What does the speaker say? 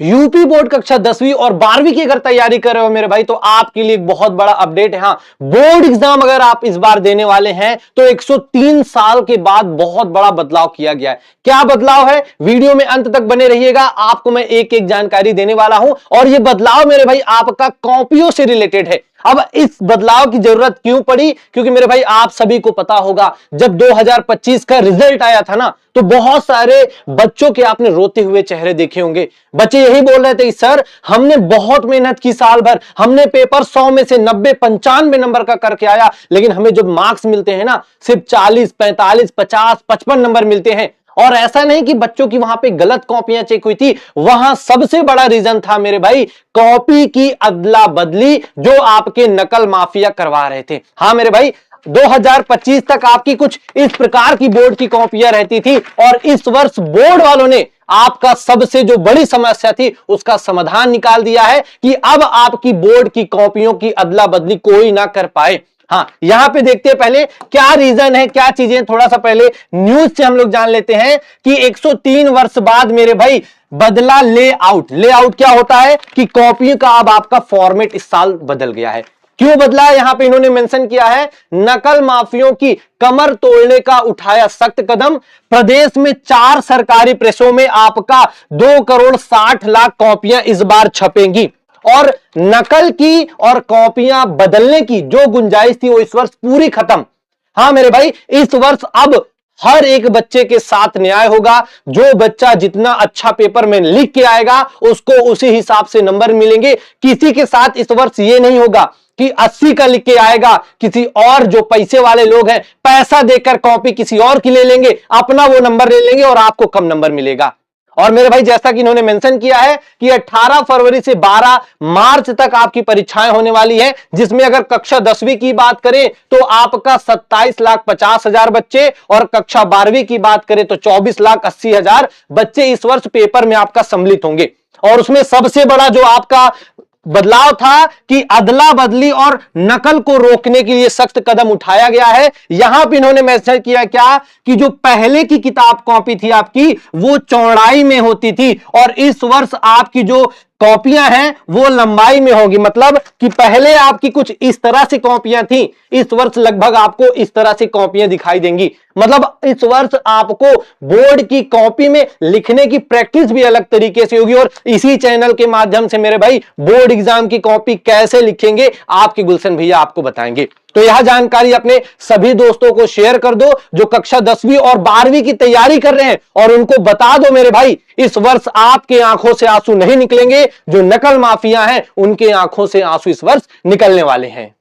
UP board कक्षा 10वीं और 12वीं की अगर तैयारी कर रहे हो मेरे भाई, तो आपके लिए एक बहुत बड़ा अपडेट है। हाँ, बोर्ड एग्जाम अगर आप इस बार देने वाले हैं तो 103 साल के बाद बहुत बड़ा बदलाव किया गया है। क्या बदलाव है, वीडियो में अंत तक बने रहिएगा, आपको मैं एक एक जानकारी देने वाला हूं। और यह बदलाव मेरे भाई आपका कॉपियों से रिलेटेड है। अब इस बदलाव की जरूरत क्यों पड़ी, क्योंकि मेरे भाई आप सभी को पता होगा जब 2025 का रिजल्ट आया था ना, तो बहुत सारे बच्चों के आपने रोते हुए चेहरे देखे होंगे। बच्चे यही बोल रहे थे, सर हमने बहुत मेहनत की, साल भर हमने पेपर 100 में से 90 95 नंबर का करके आया, लेकिन हमें जब मार्क्स मिलते हैं ना सिर्फ 40 45 50 55 नंबर मिलते हैं। और ऐसा नहीं कि बच्चों की वहां पे गलत कॉपियां चेक हुई थी, वहां सबसे बड़ा रीजन था मेरे भाई कॉपी की अदला बदली जो आपके नकल माफिया करवा रहे थे। हाँ मेरे भाई, 2025 तक आपकी कुछ इस प्रकार की बोर्ड की कॉपियां रहती थी, और इस वर्ष बोर्ड वालों ने आपका सबसे जो बड़ी समस्या थी उसका समाधान निकाल दिया है कि अब आपकी बोर्ड की कॉपियों की अदला बदली कोई ना कर पाए। हाँ, यहां पे देखते हैं पहले क्या रीजन है, क्या चीजें, थोड़ा सा पहले न्यूज से हम लोग जान लेते हैं कि 103 वर्ष बाद मेरे भाई बदला लेआउट। लेआउट क्या होता है कि कॉपी का अब आपका फॉर्मेट इस साल बदल गया है। क्यों बदला है, यहां पे इन्होंने मेंशन किया है, नकल माफियों की कमर तोड़ने का उठाया सख्त कदम। प्रदेश में 4 सरकारी प्रेसों में आपका 2 करोड़ 60 लाख कॉपियां इस बार छपेंगी, और नकल की और कॉपियां बदलने की जो गुंजाइश थी वो इस वर्ष पूरी खत्म। हाँ मेरे भाई, इस वर्ष अब हर एक बच्चे के साथ न्याय होगा। जो बच्चा जितना अच्छा पेपर में लिख के आएगा उसको उसी हिसाब से नंबर मिलेंगे। किसी के साथ इस वर्ष ये नहीं होगा कि 80 का लिख के आएगा, किसी और जो पैसे वाले लोग हैं पैसा देकर कॉपी किसी और की ले लेंगे, अपना वो नंबर ले लेंगे और आपको कम नंबर मिलेगा। और मेरे भाई जैसा कि इन्होंने मेंशन किया है कि 18 फरवरी से 12 मार्च तक आपकी परीक्षाएं होने वाली है, जिसमें अगर कक्षा 10वीं की बात करें तो आपका 27,50,000 बच्चे, और कक्षा 12वीं की बात करें तो 24,80,000 बच्चे इस वर्ष पेपर में आपका सम्मिलित होंगे। और उसमें सबसे बड़ा जो आपका बदलाव था कि अदला बदली और नकल को रोकने के लिए सख्त कदम उठाया गया है। यहां पे इन्होंने मैंशन किया क्या कि जो पहले की किताब कॉपी थी आपकी वो चौड़ाई में होती थी, और इस वर्ष आपकी जो कॉपियां हैं वो लंबाई में होगी। मतलब कि पहले आपकी कुछ इस तरह से कॉपियां थी, इस वर्ष लगभग आपको इस तरह से कॉपियां दिखाई देंगी। मतलब इस वर्ष आपको बोर्ड की कॉपी में लिखने की प्रैक्टिस भी अलग तरीके से होगी, और इसी चैनल के माध्यम से मेरे भाई बोर्ड एग्जाम की कॉपी कैसे लिखेंगे आपके गुलशन भैया आपको बताएंगे। तो यह जानकारी अपने सभी दोस्तों को शेयर कर दो जो कक्षा 10वीं और 12वीं की तैयारी कर रहे हैं, और उनको बता दो मेरे भाई इस वर्ष आपके आंखों से आंसू नहीं निकलेंगे। जो नकल माफिया हैं उनके आंखों से आंसू इस वर्ष निकलने वाले हैं।